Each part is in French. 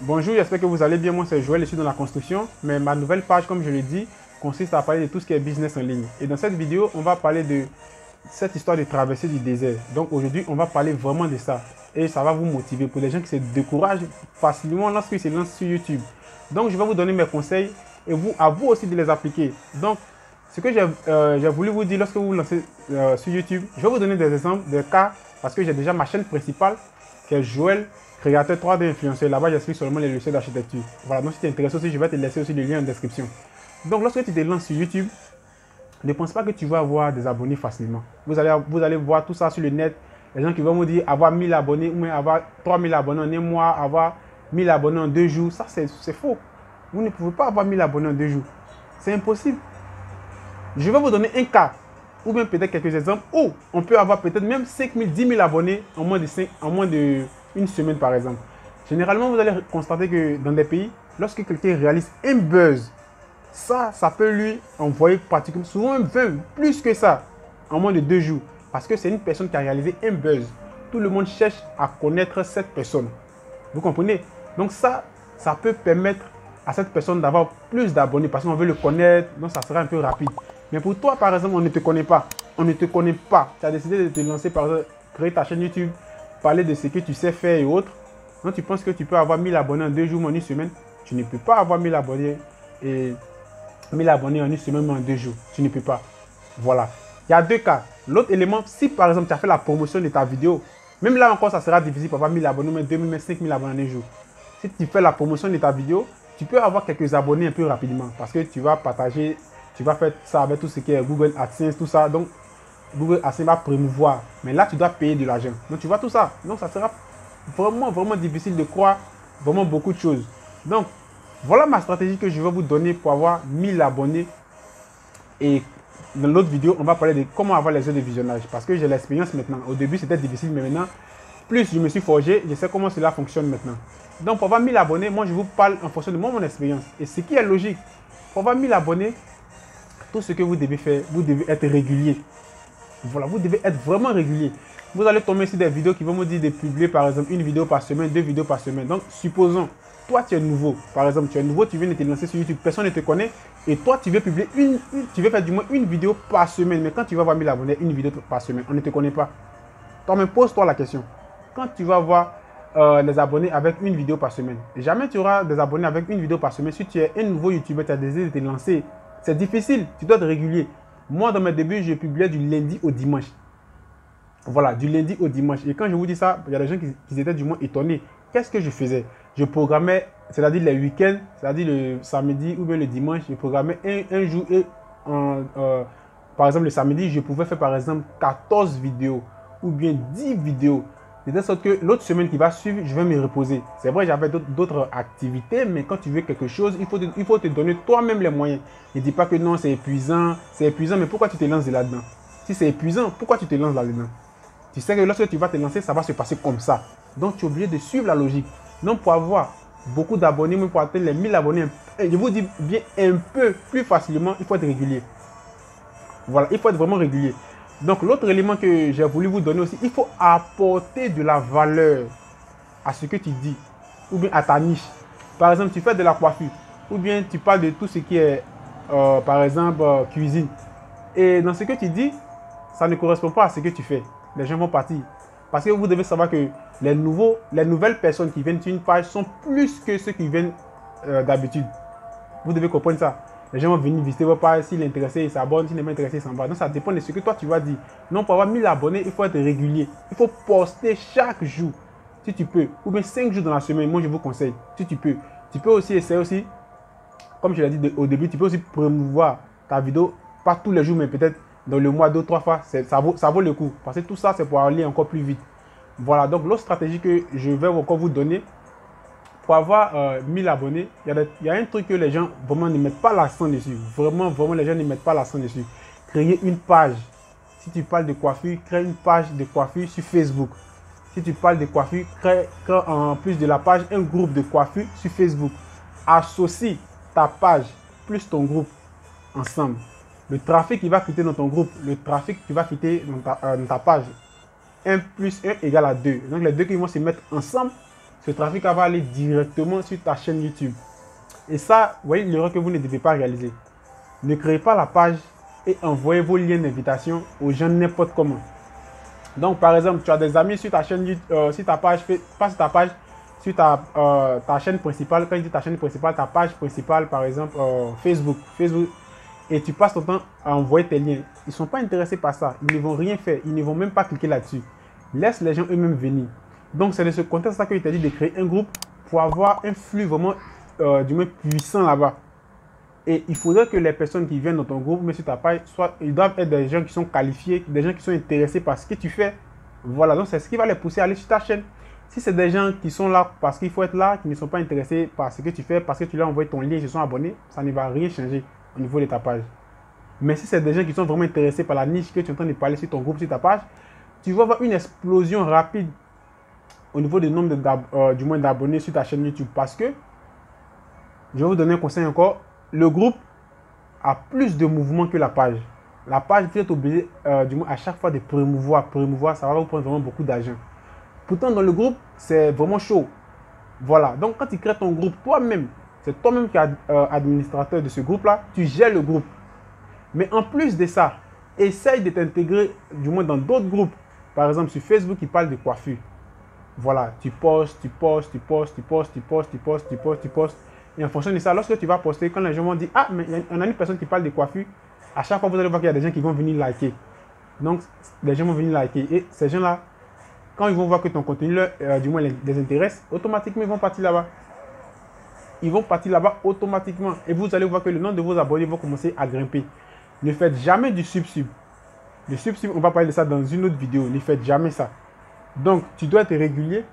Bonjour, j'espère que vous allez bien. Moi, c'est Joël, je suis dans la construction. Mais ma nouvelle page, comme je l'ai dit, consiste à parler de tout ce qui est business en ligne. Et dans cette vidéo, on va parler de cette histoire de traversée du désert. Donc aujourd'hui, on va parler vraiment de ça. Et ça va vous motiver pour les gens qui se découragent facilement lorsqu'ils se lancent sur YouTube. Donc, je vais vous donner mes conseils et à vous aussi de les appliquer. Donc, ce que j'ai voulu vous dire lorsque vous vous lancez sur YouTube, je vais vous donner des exemples, des cas, parce que j'ai déjà ma chaîne principale qui est Joël, créateur 3D influenceur. Là-bas, j'explique seulement les logiciels d'architecture. Voilà, donc si tu es intéressé aussi, je vais te laisser aussi le lien en description. Donc, lorsque tu te lances sur YouTube, ne pense pas que tu vas avoir des abonnés facilement. Vous allez voir tout ça sur le net. Les gens qui vont vous dire avoir 1000 abonnés ou même avoir 3000 abonnés en un mois, avoir 1000 abonnés en 2 jours. Ça, c'est faux. Vous ne pouvez pas avoir 1000 abonnés en 2 jours. C'est impossible. Je vais vous donner un cas ou même peut-être quelques exemples où on peut avoir peut-être même 5000, 10 000 abonnés en moins de une semaine par exemple. Généralement, vous allez constater que dans des pays, lorsque quelqu'un réalise un buzz, ça peut lui envoyer pratiquement souvent même 20, plus que ça, en moins de 2 jours. Parce que c'est une personne qui a réalisé un buzz. Tout le monde cherche à connaître cette personne. Vous comprenez? Donc ça peut permettre à cette personne d'avoir plus d'abonnés parce qu'on veut le connaître, donc ça sera un peu rapide. Mais pour toi, par exemple, on ne te connaît pas. On ne te connaît pas. Tu as décidé de te lancer, par exemple, créer ta chaîne YouTube, parler de ce que tu sais faire et autres. Donc tu penses que tu peux avoir 1000 abonnés en 2 jours ou en une semaine. Tu ne peux pas avoir 1000 abonnés et 1000 abonnés en une semaine ou en 2 jours. Tu ne peux pas. Voilà. Il y a deux cas. L'autre élément, si par exemple tu as fait la promotion de ta vidéo, même là encore ça sera difficile pour avoir 1000 abonnés, mais 2000, mais 5000 abonnés en un jour. Si tu fais la promotion de ta vidéo, tu peux avoir quelques abonnés un peu rapidement parce que tu vas partager, tu vas faire ça avec tout ce qui est Google AdSense, tout ça. Donc Google AdSense va promouvoir. Mais là, tu dois payer de l'argent. Donc tu vois tout ça. Donc ça sera vraiment difficile de croire vraiment beaucoup de choses. Donc voilà ma stratégie que je vais vous donner pour avoir 1000 abonnés. Et dans l'autre vidéo, on va parler de comment avoir les heures de visionnage. Parce que j'ai l'expérience maintenant. Au début, c'était difficile, mais maintenant, plus je me suis forgé, je sais comment cela fonctionne maintenant. Donc, pour avoir 1000 abonnés, moi, je vous parle en fonction de mon expérience. Et ce qui est logique, pour avoir 1000 abonnés, tout ce que vous devez faire, vous devez être régulier. Voilà, vous devez être vraiment régulier. Vous allez tomber sur des vidéos qui vont vous dire de publier, par exemple, une vidéo par semaine, 2 vidéos par semaine. Donc, supposons, toi, tu es nouveau. Par exemple, tu es nouveau, tu viens de te lancer sur YouTube, personne ne te connaît. Et toi, tu veux publier tu veux faire du moins une vidéo par semaine. Mais quand tu vas avoir 1000 abonnés, une vidéo par semaine, on ne te connaît pas. Toi-même, pose-toi la question. Quand tu vas avoir les abonnés avec une vidéo par semaine, jamais tu auras des abonnés avec une vidéo par semaine. Si tu es un nouveau YouTuber, tu as décidé de te lancer, c'est difficile. Tu dois être régulier. Moi, dans mes débuts, je publiais du lundi au dimanche. Voilà, du lundi au dimanche. Et quand je vous dis ça, il y a des gens qui étaient du moins étonnés. Qu'est-ce que je faisais? Je programmais, c'est-à-dire les week-ends, c'est-à-dire le samedi ou bien le dimanche, je programmais un jour et par exemple le samedi, je pouvais faire par exemple 14 vidéos ou bien 10 vidéos. De telle sorte que l'autre semaine qui va suivre, je vais me reposer. C'est vrai, j'avais d'autres activités, mais quand tu veux quelque chose, il faut te donner toi-même les moyens. Ne dis pas que non, c'est épuisant, mais pourquoi tu te lances là-dedans? Si c'est épuisant, pourquoi tu te lances là-dedans? Tu sais que lorsque tu vas te lancer, ça va se passer comme ça. Donc, tu es obligé de suivre la logique. Donc, pour avoir beaucoup d'abonnés, même pour atteindre les 1000 abonnés, je vous dis bien un peu plus facilement, il faut être régulier. Voilà, il faut être vraiment régulier. Donc, l'autre élément que j'ai voulu vous donner aussi, il faut apporter de la valeur à ce que tu dis ou bien à ta niche. Par exemple, tu fais de la coiffure ou bien tu parles de tout ce qui est, par exemple, cuisine. Et dans ce que tu dis, ça ne correspond pas à ce que tu fais. Les gens vont partir. Parce que vous devez savoir que les nouvelles personnes qui viennent sur une page sont plus que ceux qui viennent d'habitude. Vous devez comprendre ça. Les gens vont venir visiter votre page. S'il est intéressé, il s'abonne. S'il n'est pas intéressé, il s'en va. Donc ça dépend de ce que toi tu vas dire. Non, pour avoir 1000 abonnés, il faut être régulier. Il faut poster chaque jour. Si tu peux. Ou bien 5 jours dans la semaine. Moi, je vous conseille. Si tu peux. Tu peux aussi essayer aussi. Comme je l'ai dit au début, tu peux aussi promouvoir ta vidéo. Pas tous les jours, mais peut-être dans le mois, 2-3 fois, ça vaut le coup. Parce que tout ça, c'est pour aller encore plus vite. Voilà, donc l'autre stratégie que je vais encore vous donner, pour avoir 1000 abonnés, il y a un truc que les gens vraiment ne mettent pas l'accent dessus. Vraiment, les gens ne mettent pas l'accent dessus. Créer une page. Si tu parles de coiffure, crée une page de coiffure sur Facebook. Si tu parles de coiffure, crée en plus de la page un groupe de coiffure sur Facebook. Associe ta page plus ton groupe ensemble. Le trafic qui va quitter dans ton groupe, le trafic qui va quitter dans ta page, 1 plus 1 égale à 2. Donc les deux qui vont se mettre ensemble, ce trafic va aller directement sur ta chaîne YouTube. Et ça, vous voyez l'erreur que vous ne devez pas réaliser. Ne créez pas la page et envoyez vos liens d'invitation aux gens n'importe comment. Donc, par exemple, tu as des amis sur ta chaîne, sur ta page, pas sur ta page, sur ta chaîne principale. Quand je dis ta chaîne principale, ta page principale, par exemple, Facebook, et tu passes ton temps à envoyer tes liens. Ils ne sont pas intéressés par ça. Ils ne vont rien faire. Ils ne vont même pas cliquer là-dessus. Laisse les gens eux-mêmes venir. Donc, c'est de ce contexte-là que je t'ai dit de créer un groupe pour avoir un flux vraiment du moins puissant là-bas. Et il faudrait que les personnes qui viennent dans ton groupe, mais sur ta page, ils doivent être des gens qui sont qualifiés, des gens qui sont intéressés par ce que tu fais. Voilà, donc c'est ce qui va les pousser à aller sur ta chaîne. Si c'est des gens qui sont là parce qu'il faut être là, qui ne sont pas intéressés par ce que tu fais, parce que tu leur as envoyé ton lien, ils se sont abonnés, ça ne va rien changer au niveau de ta page. Mais si c'est des gens qui sont vraiment intéressés par la niche que tu es en train de parler sur ton groupe, sur ta page, tu vas avoir une explosion rapide au niveau du nombre du moins d'abonnés sur ta chaîne YouTube. Parce que, je vais vous donner un conseil encore, le groupe a plus de mouvement que la page. La page, vous êtes obligé du moins à chaque fois de promouvoir. Promouvoir, ça va vous prendre vraiment beaucoup d'argent. Pourtant, dans le groupe, c'est vraiment chaud. Voilà. Donc, quand tu crées ton groupe toi-même, c'est toi-même qui es administrateur de ce groupe-là, tu gères le groupe. Mais en plus de ça, essaye de t'intégrer du moins dans d'autres groupes. Par exemple, sur Facebook, qui parle de coiffure. Voilà. Tu postes. Et en fonction de ça, lorsque tu vas poster, quand les gens vont dire « Ah, mais on a une personne qui parle de coiffure », à chaque fois, vous allez voir qu'il y a des gens qui vont venir liker. Donc, les gens vont venir liker. Et ces gens-là, quand ils vont voir que ton contenu, du moins, les intéresse, automatiquement, ils vont partir là-bas. Ils vont partir là-bas automatiquement. Et vous allez voir que le nombre de vos abonnés vont commencer à grimper. Ne faites jamais du sub-sub. Le sub-sub, on va parler de ça dans une autre vidéo. Ne faites jamais ça. Donc, tu dois être régulier.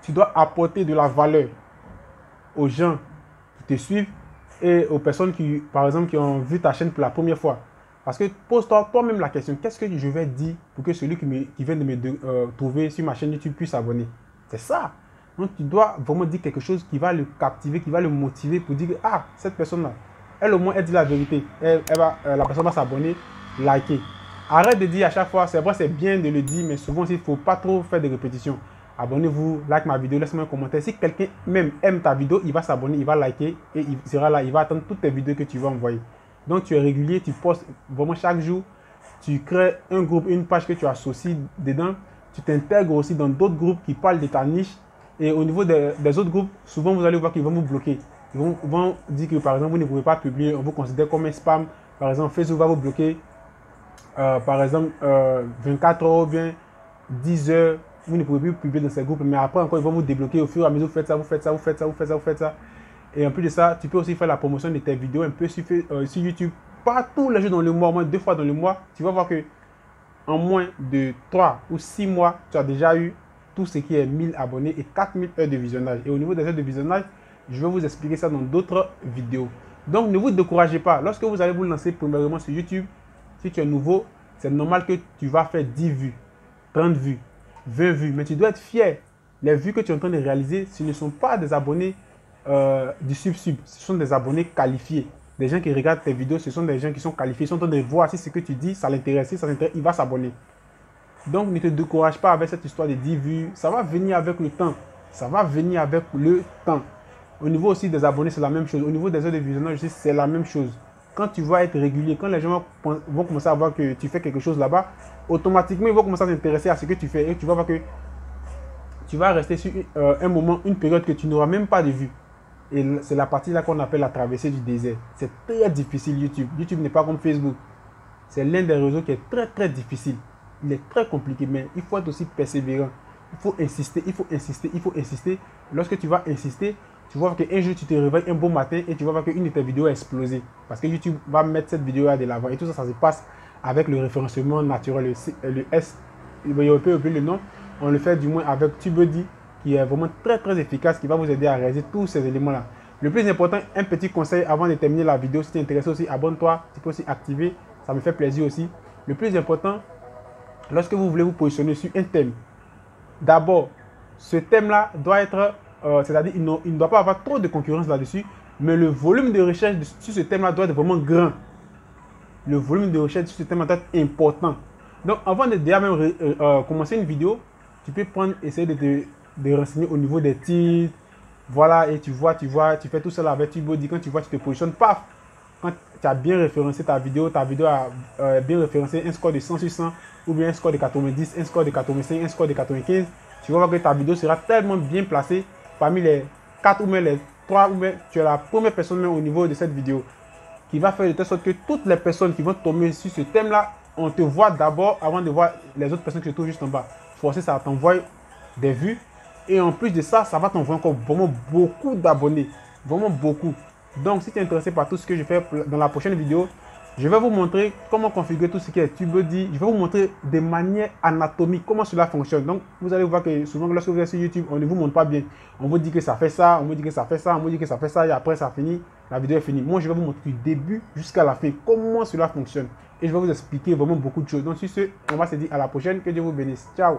Tu dois apporter de la valeur aux gens qui te suivent et aux personnes qui, par exemple, qui ont vu ta chaîne pour la première fois. Parce que pose-toi toi-même la question, qu'est-ce que je vais dire pour que celui qui vient de me trouver sur ma chaîne YouTube puisse s'abonner? C'est ça. Donc, tu dois vraiment dire quelque chose qui va le captiver, qui va le motiver pour dire, ah, cette personne-là, elle au moins, elle dit la vérité. La personne va s'abonner, liker. Arrête de dire à chaque fois, c'est vrai, c'est bien de le dire, mais souvent, il ne faut pas trop faire de répétitions. Abonnez-vous, like ma vidéo, laissez-moi un commentaire. Si quelqu'un même aime ta vidéo, il va s'abonner, il va liker et il sera là, il va attendre toutes tes vidéos que tu vas envoyer. Donc tu es régulier, tu postes vraiment chaque jour, tu crées un groupe, une page que tu associes dedans, tu t'intègres aussi dans d'autres groupes qui parlent de ta niche. Et au niveau des autres groupes, souvent vous allez voir qu'ils vont vous bloquer. Ils vont dire que par exemple vous ne pouvez pas publier, on vous considère comme un spam. Par exemple, Facebook va vous bloquer, par exemple 24 heures ou bien 10 heures. Vous ne pouvez plus publier dans ces groupes, mais après encore, ils vont vous débloquer au fur et à mesure. Vous faites ça. Et en plus de ça, tu peux aussi faire la promotion de tes vidéos un peu sur YouTube. Pas tous les jours dans le mois, au moins 2 fois dans le mois. Tu vas voir que en moins de 3 ou 6 mois, tu as déjà eu tout ce qui est 1000 abonnés et 4000 heures de visionnage. Et au niveau des heures de visionnage, je vais vous expliquer ça dans d'autres vidéos. Donc, ne vous découragez pas. Lorsque vous allez vous lancer premièrement sur YouTube, si tu es nouveau, c'est normal que tu vas faire 10 vues, 30 vues. 20 vues, mais tu dois être fier. Les vues que tu es en train de réaliser, ce ne sont pas des abonnés du sub-sub, ce sont des abonnés qualifiés. Des gens qui regardent tes vidéos, ce sont des gens qui sont qualifiés, ils sont en train de voir si ce que tu dis, ça l'intéresse, si ça l'intéresse, il va s'abonner. Donc ne te décourage pas avec cette histoire de 10 vues, ça va venir avec le temps. Ça va venir avec le temps. Au niveau aussi des abonnés, c'est la même chose. Au niveau des heures de visionnage aussi, c'est la même chose. Quand tu vas être régulier, quand les gens vont commencer à voir que tu fais quelque chose là-bas, automatiquement, ils vont commencer à s'intéresser à ce que tu fais. Et tu vas voir que tu vas rester sur un moment, une période que tu n'auras même pas de vue. Et c'est la partie là qu'on appelle la traversée du désert. C'est très difficile YouTube. YouTube n'est pas comme Facebook. C'est l'un des réseaux qui est très difficile. Il est très compliqué, mais il faut être aussi persévérant. Il faut insister. Lorsque tu vas insister, tu vois qu'un jour tu te réveilles un beau matin et tu vas voir qu'une de tes vidéos a explosé. Parce que YouTube va mettre cette vidéo là de l'avant. Et tout ça, ça se passe avec le référencement naturel, le S. Il peut oublier le nom. On le fait du moins avec TubeBuddy, qui est vraiment très efficace, qui va vous aider à réaliser tous ces éléments-là. Le plus important, un petit conseil avant de terminer la vidéo, si tu es intéressé aussi, abonne-toi. Tu peux aussi activer, ça me fait plaisir aussi. Le plus important, lorsque vous voulez vous positionner sur un thème, d'abord, ce thème-là doit être, c'est-à-dire il ne doit pas avoir trop de concurrence là-dessus, mais le volume de recherche sur ce thème-là doit être vraiment grand. Le volume de recherche sur ce thème doit être important. Donc, avant de déjà même commencer une vidéo, tu peux essayer de renseigner au niveau des titres. Voilà, et tu fais tout ça avec TubeBuddy. Quand tu vois, tu te positionnes, paf! Quand tu as bien référencé ta vidéo a bien référencé un score de 100 sur 100, ou bien un score de 90, un score de 85, un score de 95, tu vas voir que ta vidéo sera tellement bien placée parmi les 4 ou même les 3, ou même tu es la première personne même au niveau de cette vidéo qui va faire de telle sorte que toutes les personnes qui vont tomber sur ce thème-là, on te voit d'abord avant de voir les autres personnes qui se trouvent juste en bas. Forcer, ça t'envoie des vues. Et en plus de ça, ça va t'envoyer encore vraiment beaucoup d'abonnés. Vraiment beaucoup. Donc, si tu es intéressé par tout ce que je fais dans la prochaine vidéo, je vais vous montrer comment configurer tout ce qui est TubeBuddy. Je vais vous montrer de manière anatomique comment cela fonctionne. Donc, vous allez voir que souvent, lorsque vous êtes sur YouTube, on ne vous montre pas bien. On vous dit que ça fait ça, on vous dit que ça fait ça, on vous dit que ça fait ça, et après, ça finit. La vidéo est finie. Moi, je vais vous montrer du début jusqu'à la fin comment cela fonctionne. Et je vais vous expliquer vraiment beaucoup de choses. Donc, sur ce, on va se dire à la prochaine. Que Dieu vous bénisse. Ciao!